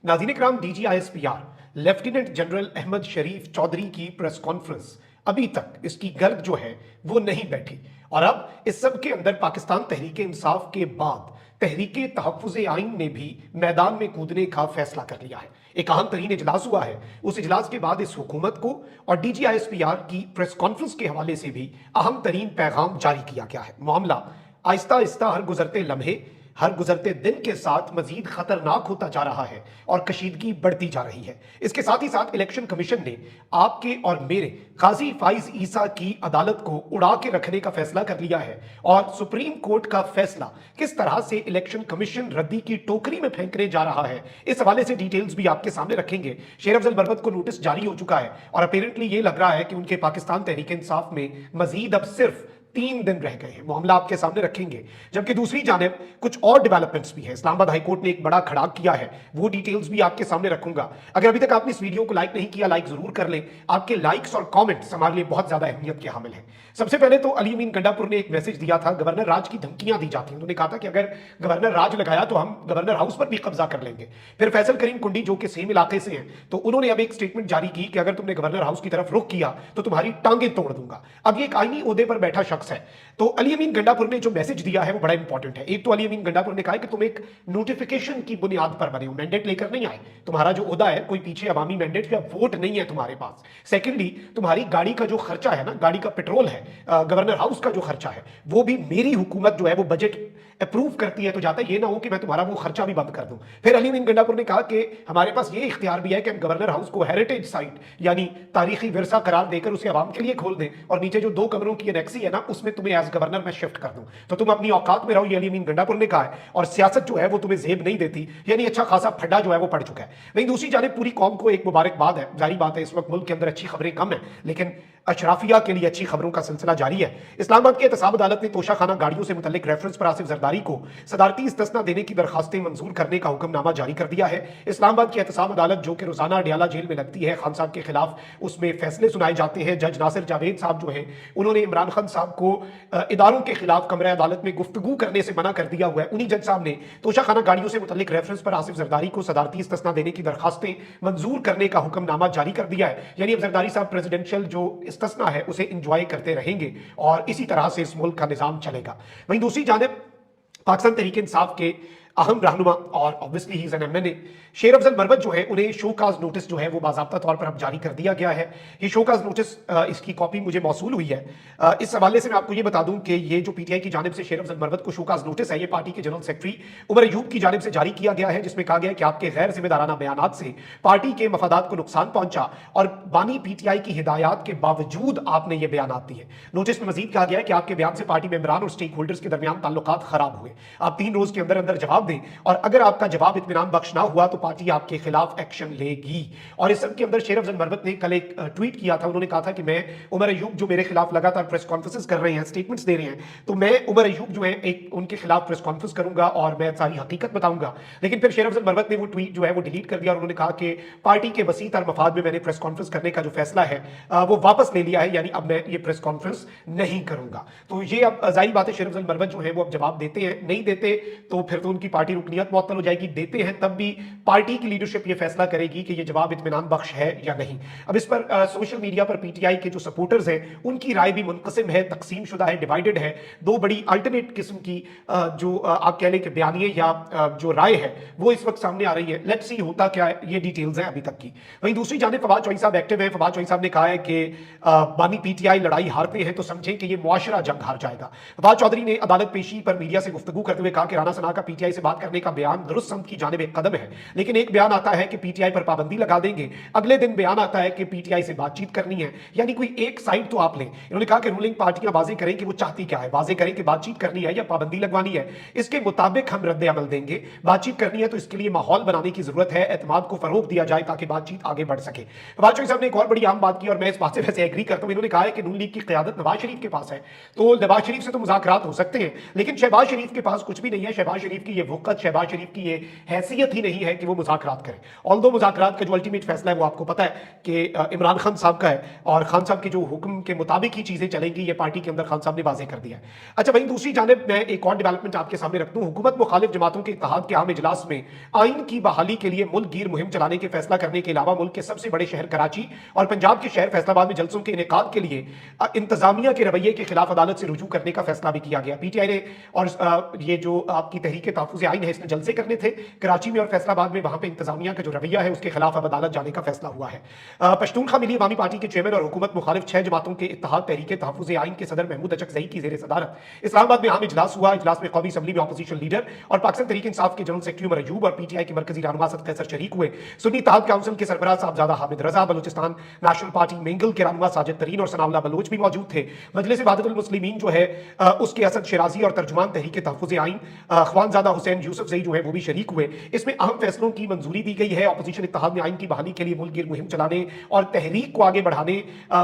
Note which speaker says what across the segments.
Speaker 1: नाज़रीन इकराम, DGISPR lieutenant general Ahmad शरीफ चौधरी की press conference अभी तक इसकी गर्द जो है वो नहीं बैठी। और अब इस सब के अंदर पाकिस्तान तहरीक इंसाफ के बाद तहरीक तहफ़्फ़ुज़ आइन ने भी मैदान में कूदने का फैसला कर लिया है। एक अहम तरीन इजलास हुआ है। उस इजलास के बाद इस हुकूमत को और DGISPR की प्रेस कॉन्फ्रेंस के हवाले से भी अहम तरीन पैगाम जारी किया गया है। मामला आहिस्ता आहिस्ता हर गुजरते लम्हे, हर गुजरते दिन के साथ मजीद खतरनाक होता जा रहा है और कशीदगी बढ़ती जा रही है। इसके साथ ही साथ इलेक्शन कमीशन ने आपके और मेरे काजी फाइज ईसा की अदालत को उड़ा के रखने का फैसला कर लिया है। और सुप्रीम कोर्ट का फैसला किस तरह से इलेक्शन कमीशन रद्दी की टोकरी में फेंकने जा रहा है, इस हवाले से डिटेल्स भी आपके सामने रखेंगे। शेर अफजल बरवत को नोटिस जारी हो चुका है और अपेरेंटली ये लग रहा है कि उनके पाकिस्तान तहरीक इंसाफ में मजीद अब सिर्फ 3 दिन रह गए हैं। मामला आपके सामने रखेंगे। जबकि दूसरी जानिब कुछ और डेवलपमेंट्स भी हैं। इस्लामाबाद हाईकोर्ट ने एक बड़ा खड़ाक किया है, वो डिटेल्स भी आपके सामने रखूंगा। अगर अभी तक आपने इस वीडियो को लाइक नहीं किया, लाइक जरूर कर लें। आपके लाइक्स और कमेंट्स हमारे लिए बहुत ज्यादा अहमियत के हामिल हैं। सबसे पहले तो अली अमीन गंडापुर ने एक मैसेज दिया था, गवर्नर राज की धमकियां दी जाती हैं। उन्होंने कहा था कि अगर गवर्नर राज लगाया तो हम गवर्नर हाउस पर भी कब्जा कर लेंगे। फिर फैसल करीम कुंडी जो कि सेम इलाके से हैं, तो उन्होंने अब एक स्टेटमेंट जारी की कि अगर तुमने गवर्नर हाउस की तरफ रुख किया तो तुम्हारी टांगें तोड़ दूंगा। अब ये एक आईनी ओहदे पर बैठा शख्स है। तो अली अमीन गंडापुर ने जो मैसेज दिया है वो बड़ा इंपॉर्टेंट है। एक तो अली अमीन गंडापुर ने कहा है कि तुम एक नोटिफिकेशन की बुनियाद पर बने हो, मैंडेट लेकर नहीं आए। तुम्हारा जो ओहदा है कोई पीछे अवामी मैंडेट या वोट नहीं है तुम्हारे पास। सेकेंडली, तुम्हारी गाड़ी का जो खर्चा है ना, गाड़ी का पेट्रोल है, गवर्नर हाउस का जो खर्चा है, वो भी मेरी हुकूमत जो है वो बजट अप्रूव करती है। तो जाता ये ना हो कि मैं तुम्हारा वो खर्चा भी बंद कर दूं। फिर अली अमीन गंडापुर ने कहा कि हमारे पास ये इख्तियार भी है कि हम गवर्नर हाउस को हेरिटेज साइट यानी तारीखी विरसा करार देकर उसे आवाम के लिए खोल दें और नीचे जो 2 कमरों की एनेक्सी है ना, उसमें तुम्हें एज गवर्नर मैं शिफ्ट कर दूं। तो तुम अपनी औकात में रहो, ये अली अमीन गंडापुर ने कहा है। और सियासत जो है वो तुम्हें जेब नहीं देती, यानी अच्छा खासा फड्डा जो है वो पड़ चुका है। वहीं दूसरी जानिब पूरी कौम को एक मुबारकबाद है। जारी बात है, इस वक्त मुल्क के अंदर अच्छी खबरें कम है, लेकिन अशराफिया के लिए अच्छी खबरों का सिलसिला जारी है। इस्लामाबाद की एहतसाब अदालत ने तोशाखाना गाड़ियों से मुतल्लिक रेफरेंस पर आसिफ जरदारी को सदारती इस्तिस्ना देने की दरखास्तें मंजूर करने का हुक्मनामा जारी कर दिया है। इस्लामाबाद की एहतसाब अदालत जो कि रोजाना अडियाला जेल में लगती है, खान साहब के खिलाफ उसमें फैसले सुनाए जाते हैं। जज नासिर जावेद साहब जो हैं, उन्होंने इमरान खान साहब को इदारों के खिलाफ कमरे अदालत में गुफ्तगू करने से मना कर दिया हुआ है। उन्हीं जज साहब ने तोशाखाना गाड़ियों से मुतल्लिक रेफरेंस पर आसिफ जरदारी को सदारती इस्तिस्ना देने की दरखास्तें मंजूर करने का हुक्मनामा जारी कर दिया है। यानी अब जरदारी साहब प्रेसिडेंशियल जो इस्तिस्ना है उसे इंजॉय करते रहेंगे और इसी तरह से इस मुल्क का निजाम चलेगा। वहीं दूसरी जानिब पाकिस्तान तहरीक इंसाफ के अहम रहनुमा और obviously he is an MNA शेर अफजल बरवत जो है, उन्हें शोकाज नोटिस जो है वो बाज़ाब्ता तौर पर अब जारी कर दिया गया है। ये शोकाज नोटिस इसकी कॉपी मुझे मौसूल हुई है। इस हवाले से मैं आपको ये बता दूं कि ये जो PTI की जानिब से शेर अफजल बरवत को शोकाज नोटिस है, ये पार्टी के जनरल सेक्रेटरी उमर अयूब की जानिब से जारी किया गया है, जिसमें कहा गया कि आपके गैर जिम्मेदाराना बयानात से पार्टी के मफादात को नुकसान पहुंचा और बानी PTI की हिदायत के बावजूद आपने ये बयानात दिए। नोटिस में मजीद कहा गया है कि आपके बयान से पार्टी मेंबरान और स्टेक होल्डर्स के दरमियान ताल्लुकात खराब हुए। आप 3 रोज के अंदर अंदर जवाब दें और अगर आपका जवाब इत्मीनान बख्श ना हुआ तो पार्टी आपके खिलाफ एक्शन लेगी। और इस सब के अंदर शेर अफजल बरवत ने कल एक ट्वीट किया था। उन्होंने कहा था कि मैं उमर अयूब जो मेरे खिलाफ लगातार प्रेस कॉन्फ्रेंसेस कर रहे हैं, स्टेटमेंट्स दे रहे हैं, तो मैं उमर अयूब जो है एक उनके खिलाफ प्रेस कॉन्फ्रेंस करूंगा और मैं सारी हकीकत बताऊंगा। लेकिन फिर शेर अफजल बरवत ने वो ट्वीट जो है वो डिलीट कर दिया और उन्होंने कहा कि पार्टी के वसी तर मफाद में मैंने प्रेस कॉन्फ्रेंस करने का जो फैसला है वो वापस ले लिया है, यानी अब मैं ये प्रेस कॉन्फ्रेंस नहीं करूंगा। तो ये अब जाहिर बात है शेर अफजल बरवत जो है वो अब जवाब देते हैं, नहीं देते तो फिर तो उनकी पार्टी रुकनियत मुअत्तल हो जाएगी। देते हैं तब भी पार्टी की लीडरशिप ये फैसला करेगी कि ये जवाब इत्मीनान बख्श है या नहीं। अब इस पर सोशल मीडिया पर PTI के जो सपोर्टर्स हैं उनकी राय भी मुनक़सिम है, तकसीम शुदा है, डिवाइडेड है। 2 बड़ी अल्टरनेट किस्म की जो आप कह लें कि बयानिए या जो राय है वो इस वक्त सामने आ रही है। लेट्स सी होता क्या है, ये डिटेल्स हैं अभी तक की। वहीं दूसरी जानिब फवाद चौधरी साहब एक्टिव हैं। फवाद चौधरी साहब ने कहा है कि बानी PTI लड़ाई हारते हैं तो समझें कि ये मुआशरा जंग हार जाएगा। फवाद चौधरी ने अदालत पेशी पर मीडिया से गुफ्तगू करते हुए कहा कि राना सना का PTI से बात करने का बयान दुरुस्त समत की जानिब एक कदम है, लेकिन एक बयान आता है कि PTI पर पाबंदी लगा देंगे, अगले दिन बयान आता है कि PTI से बातचीत करनी है, यानी कोई एक साइड तो आप लें। इन्होंने कहा कि रूलिंग पार्टियां वाजे करें कि वो चाहती क्या है, वाजे करें कि बातचीत करनी है या पाबंदी लगवानी है, इसके मुताबिक हम रद्द अमल देंगे। बातचीत करनी है तो इसके लिए माहौल बनाने की जरूरत है, एतमाद को फरोग दिया जाए ताकि बातचीत आगे बढ़ सके। फवाद चौधरी साहब ने एक और बड़ी आम बात की और मैं इस बात से वैसे एग्री करता हूं। इन्होंने कहा है कि नून लीग की क़यादत नवाज शरीफ के पास है, तो नवाज शरीफ से तो मुज़ाकरात हो सकते हैं, लेकिन शहबाज शरीफ के पास कुछ भी नहीं है। शहबाज शरीफ की ये वक़्त शहबाज शरीफ की ये हैसियत ही नहीं है कि वो मुज़ाकरात करें। ऑल्दो मुज़ाकरात का जो अल्टीमेट फैसला है वो आपको पता है कि इमरान खान साहब का है, और खान साहब के जो हुक्म के मुताबिक ही चीज़ें चलेंगी, ये पार्टी के अंदर खान साहब ने वाज़ेह कर दिया है। अच्छा, वहीं दूसरी जानिब मैं एक और डेवलपमेंट आपके सामने रख दूं। हुकूमत मुखालिफ जमातों के इत्तेहाद के आम इजलास में आइन की बहाली के लिए मुल्क गिर मुहिम चलाने के फैसला करने के अलावा मुल्क के सबसे बड़े शहर कराची और पंजाब के शहर फैसलाबाद में जलसों के इनेकाद के लिए इंतजामिया के रवैये के खिलाफ अदालत से रुजू करने का फैसला भी किया गया। पीटीआई ने और ये जो आपकी तहरीक तहफ़्फ़ुज़ आइन है, इसने जलसे करने थे कराची में और फैसलाबाद में, वहां पे इंतजामिया का जो रवैया है उसके खिलाफ अब अदालत जाने का फैसला हुआ है। पश्तूनख्वा मिली अवामी पार्टी के चेयरमैन और हुकूमत मुखालिफ 6 जमातों के इत्तेहाद तहरीक तहफ़्फ़ुज़ आइन के सदर महमूद अचकज़ई की ज़ेर सदारत इस्लामाबाद में आम इजलास हुआ। इजलास में कौमी असम्बली में अपोजिशन लीडर और पाकिस्तान तहरीक इंसाफ के जनरल सेक्रेटरी उमर अयूब और पीटीआई के मरकजी रहनुमा सद कैसर शरीक हुए। सुन्नी इत्तेहाद काउंसिल के सरबराह साहबजादा हामिद रजा, बलूचिस्तान नेशनल पार्टी मेंगल के रहनुमा साजिद तरीन और सनाउल्लाह बलोच भी मौजूद थे। मजलिस वहदतुल मुस्लिमीन जो है उसके असद शिराजी और तर्जुमान तहरीक तहफ़्फ़ुज़ आइन अख़वानज़ादा हुसैन यूसुफ़ज़ई जो है वो भी शरीक हुए। इसमें अहम फैसलों की मंजूरी दी गई है। अपोजिशन इत्तेहाद ने आइन की बहाली के लिए मुल्क गिर मुहिम चलाने और तहरीक को आगे बढ़ाने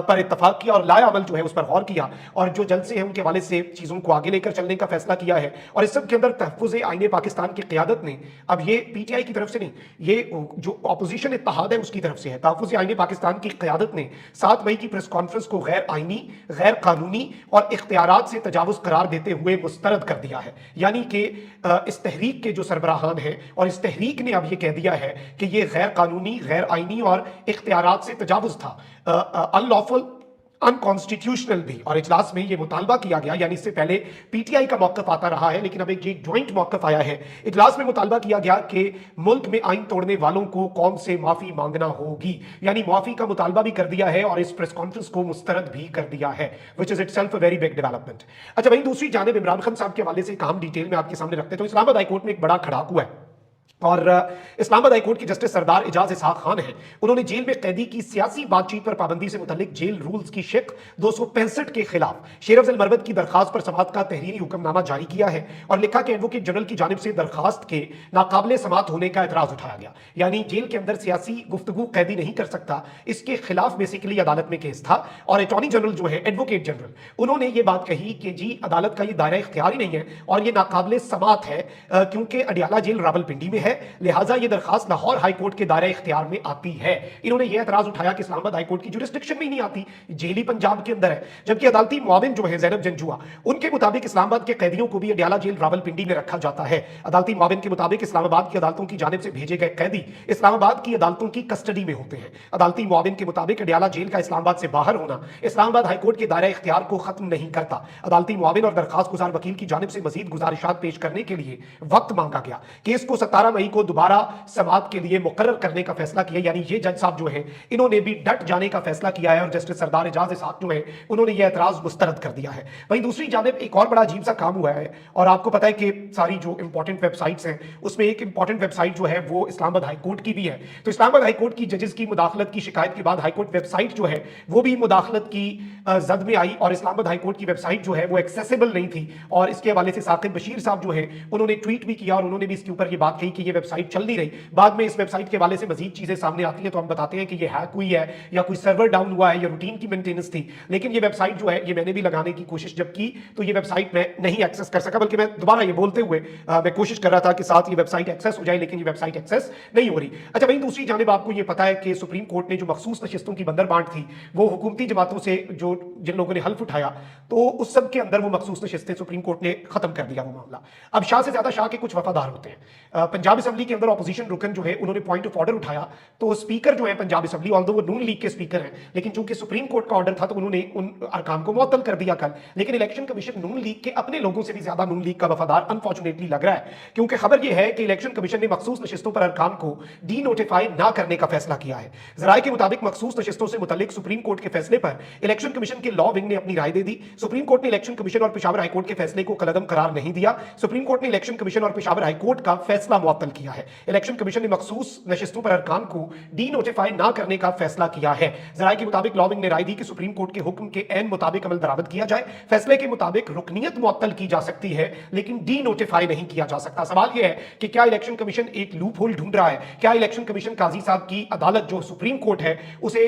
Speaker 1: पर इत्तफाक किया और लाया अमल जो है उस पर गौर किया, और जो जलसे हैं उनके हवाले से चीज़ों को आगे लेकर चलने का फैसला किया है। और इस सब के अंदर तहफ़्फ़ुज़ आइन पाकिस्तान की क़यादत ने, अब ये पीटीआई की तरफ से नहीं, ये जो अपोजिशन इत्तेहाद है उसकी तरफ से है, तहफ़्फ़ुज़ आइन पाकिस्तान की क़यादत ने 7 मई की प्रेस कॉन्फ्रेंस को गैर आइनी, गैर कानूनी और इख्तियारात से तजावुज़ करार देते हुए मुस्तरद कर दिया है। यानी कि इस तहरीक के जो सरबराहान हैं और इस तहरीक ने अब ये कह दिया है कि ये गैर कानूनी, गैर आइनी और इख्तियारात से तजावुज़ था, अनलॉफुल, अनकॉन्स्टिट्यूशनल भी। और इजलास में ये मुतालबा किया गया, यानी इससे पहले पीटीआई का मौक़िफ़ आता रहा है, लेकिन अब एक ज्वाइंट मौक़िफ़ आया है। इजलास में मुतालबा किया गया कि मुल्क में आइन तोड़ने वालों को कौम से माफ़ी मांगना होगी, यानी माफ़ी का मुतालबा भी कर दिया है और इस प्रेस कॉन्फ्रेंस को मुस्तरद भी कर दिया है, which is itself a very big development. अच्छा, वहीं दूसरी जानिब इमरान खान साहब के हवाले से एक अहम डिटेल में आपके सामने रखते हैं। तो इस्लामाबाद हाई कोर्ट में एक बड़ा खड़ाक हुआ है और इस्लामाबाद हाई कोर्ट के जस्टिस सरदार एजाज इसहाक खान हैं, उन्होंने जेल में कैदी की सियासी बातचीत पर पाबंदी से मुतल्लिक जेल रूल्स की शिक 265 के खिलाफ शेर अफजल मरवत की दरखास्त पर समाअत का तहरीरी हुक्मनामा जारी किया है और लिखा कि एडवोकेट जनरल की जानिब से दरखास्त के नाकाबिल समाअत होने का एतराज उठाया गया, यानी जेल के अंदर सियासी गुफ्तगू कैदी नहीं कर सकता, इसके खिलाफ बेसिकली अदालत में केस था। और अटॉर्नी जनरल जो है, एडवोकेट जनरल, उन्होंने ये बात कही कि जी अदालत का ये दायरा इख्तियार ही नहीं है और ये नाकाबिल समाअत है क्योंकि अडियाला जेल रावलपिंडी में है, लिहाजा ये दरखास्त लाहौर हाई कोर्ट के दायरे इख्तियार में आती है। इन्होंने ये एतराज उठाया कि इस्लामाबाद हाई कोर्ट की जुरिस्डिक्शन में ही नहीं आती, जेल ही पंजाब के अंदर है। जबकि अदालती मुआविन जो है ज़ैनब जंजुआ, उनके मुताबिक इस्लामाबाद के कैदियों को भी अडियाला जेल रावलपिंडी में रखा जाता है। अदालती मुआविन के मुताबिक इस्लामाबाद की अदालतों की जानिब से भेजे गए कैदी इस्लामाबाद की अदालतों की कस्टडी में होते हैं। अदालती मुआविन के मुताबिक अडियाला जेल का इस्लामाबाद से बाहर होना इस्लामाबाद हाई कोर्ट के दायरे इख्तियार को खत्म नहीं करता। अदालती मुआविन और दरखास्त गुजार वकील की जानिब से मजीद गुजारिशात पेश करने के लिए वक्त मांगा गया। केस को 17 मई को दोबारा समाअत के लिए मुकर्रर करने का फैसला किया, यानी ये जज साहब जो है इन्होंने भी डट जाने का फैसला किया है और जस्टिस सरदार एजाज इसहाक जो है उन्होंने ये एतराज मुस्तरद कर दिया है। वहीं दूसरी जानिब एक और बड़ा अजीब सा काम हुआ है, और आपको पता है कि सारी जो इंपॉर्टेंट वेबसाइट्स हैं उसमें एक इंपॉर्टेंट वेबसाइट जो है वो इस्लामाबाद हाई कोर्ट की भी है। तो इस्लामाबाद हाई कोर्ट की जजेस की मुदाखलत की शिकायत के बाद हाई कोर्ट वेबसाइट जो है वो भी मुदाखलत की जद में आई और इस्लामाबाद हाई कोर्ट की वेबसाइट जो है वो एक्सेसिबल नहीं थी। और इसके हवाले से साकिब बशीर साहब जो है उन्होंने ट्वीट भी किया और उन्होंने भी इसके ऊपर ये बात कही कि ये वेबसाइट चल नहीं रही। बाद में इस वेबसाइट के हवाले से मजीद चीजें सामने आती हैं तो हम बताते हैं कि ये हैक हुई है या कोई सर्वर डाउन हुआ है या रूटीन की मेंटेनेंस थी, लेकिन ये वेबसाइट जो है ये मैंने भी लगाने की कोशिश जब की तो ये वेबसाइट मैं नहीं एक्सेस कर सका, बल्कि मैं दोबारा ये बोलते हुए मैं कोशिश कर रहा था कि साथ ये वेबसाइट एक्सेस हो जाए, लेकिन ये वेबसाइट एक्सेस नहीं हो रही। अच्छा, वहीं दूसरी जानिब आपको ये पता है कि सुप्रीम कोर्ट ने जो मखसूस नशिस्तों की बंदर बांट थी वो हुकूमती जमातों से जो जिन लोगों ने हल्फ उठाया तो उस सब के अंदर वो मखसूस नशिस्तें सुप्रीम कोर्ट ने खत्म कर दिया वो मामला। अब शाह से ज्यादा शाह के कुछ वफादार होते हैं। पंजाब असेंबली के अंदर अपोजिशन रुकन जो है उन्होंने पॉइंट ऑफ ऑर्डर उठाया तो स्पीकर जो है पंजाब असेंबली, ऑल्दो वो नून लीग के स्पीकर हैं, लेकिन चूंकि सुप्रीम कोर्ट का ऑर्डर था तो उन्होंने उन अरकान को मुअत्तल कर दिया कल। लेकिन इलेक्शन कमीशन नून लीग के अपने लोगों से भी ज्यादा नून लीग का वफादार अनफॉर्चुनेटली लग रहा है, क्योंकि खबर यह है कि इलेक्शन कमीशन ने मखसूस नशिस्तों पर अरकान को डी नोटिफाई ना करने का फैसला किया है। जराये के मुताबिक मखसूस नशिस्तों से मुतल्लिक सुप्रीम कोर्ट के फैसले पर इलेक्शन कमीशन के लॉ विंग ने अपनी राय दे दी। सुप्रीम कोर्ट ने इलेक्शन कमीशन और पेशावर हाईकोर्ट के फैसले को कलअदम करार नहीं दिया। सुप्रीम कोर्ट ने इलेक्शन कमीशन और पेशावर हाईकोर्ट का फैसला मुअत्तल मुअत्तल किया है। इलेक्शन कमीशन ने मखसूस नशिस्तों पर अरकान को डी नोटिफाई ना करने का फैसला किया है। जराये के मुताबिक लॉ विंग ने राय दी कि सुप्रीम कोर्ट के हुक्म के ऐन मुताबिक अमल दरामद किया जाए। फैसले के मुताबिक रुकनियत मुअत्तल की जा सकती है लेकिन डी नोटिफाई नहीं किया जा सकता। सवाल यह है कि क्या इलेक्शन कमीशन एक लूप होल ढूंढ रहा है? क्या इलेक्शन कमीशन काजी साहब की अदालत जो सुप्रीम कोर्ट है उसे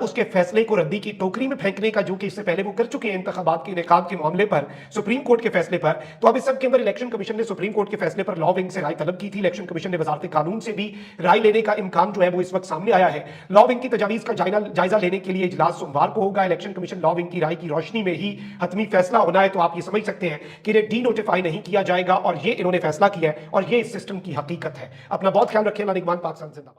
Speaker 1: उसके फैसले को रद्दी की टोकरी में फेंकने का, जो कि इससे पहले वो कर चुके हैं इंतखाबात के इनेकाद के मामले पर, सुप्रीम कोर्ट के फैसले पर। तो अब इस सब के अंदर इलेक्शन कमीशन ने सुप्रीम कोर्ट के फैसले पर लॉ विंग से राय तलब की थी। इलेक्शन कमीशन ने वजारत कानून से भी राय लेने का इम्कान जो है वो इस वक्त सामने आया है। लॉ विंग की तजावीज का जायजा लेने के लिए इजलास सोमवार को होगा। इलेक्शन कमीशन लॉ विंग की राय की रोशनी में ही हतमी फैसला होना है। तो आप ये समझ सकते हैं कि इन्हें डी नोटिफाई नहीं किया जाएगा और ये इन्होंने फैसला किया है और ये इस सिस्टम की हकीकत है। अपना बहुत ख्याल रखें। पाकिस्तान जिंदाबाद।